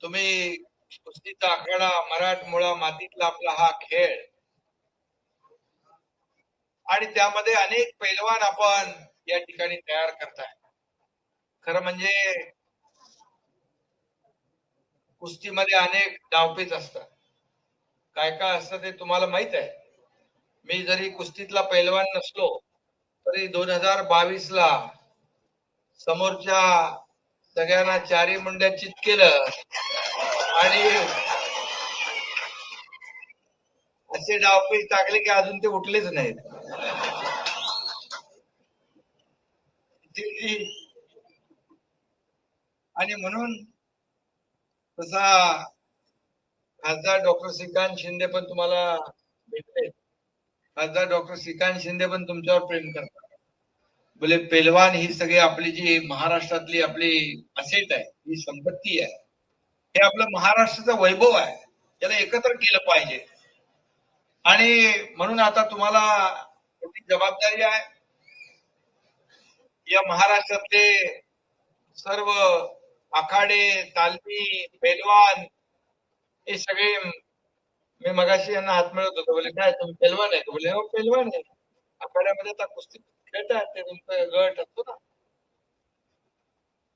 तुम्ही कुस्तीचा आखाडा मराठमोळा मातीतला आपला हा खेळ आणि त्यामध्ये अनेक पैलवान आपण या ठिकाणी तयार करताय. खरं म्हणजे कुस्तीमध्ये अनेक डावपेच असतात. काय काय असतं ते तुम्हाला माहित आहे. मी जरी कुस्तीतला पैलवान नसलो तरी 2022 ला समोरच्या सगळ्यांना चारी मुंड्या चित केलं आणि असे डावपेच टाकले की अजून ते उठलेच नाहीत. आणि म्हणून तसा खासदार डॉक्टर श्रीकांत शिंदे पण तुम्हाला भेटले. खासदार डॉक्टर श्रीकांत शिंदे पण तुमच्यावर प्रेम करतात. बोले पेलवान ही सगळी आपली जी महाराष्ट्रातली आपली असेट आहे, ही संपत्ती आहे, हे आपलं महाराष्ट्राचं वैभव आहे, त्याला एकत्र केलं पाहिजे. आणि म्हणून आता तुम्हाला मोठी जबाबदारी आहे. या महाराष्ट्रातले सर्व आखाडे, तालमी, पैलवान हे सगळे, मी मगाशी यांना हात मिळवत होतो. बोले काय तुम्ही पेलवान आहे? बोले हो पेलवान आहे. आखाड्यामध्ये आता कुस्ती खेळतात ते तुमचं गट असतो ना.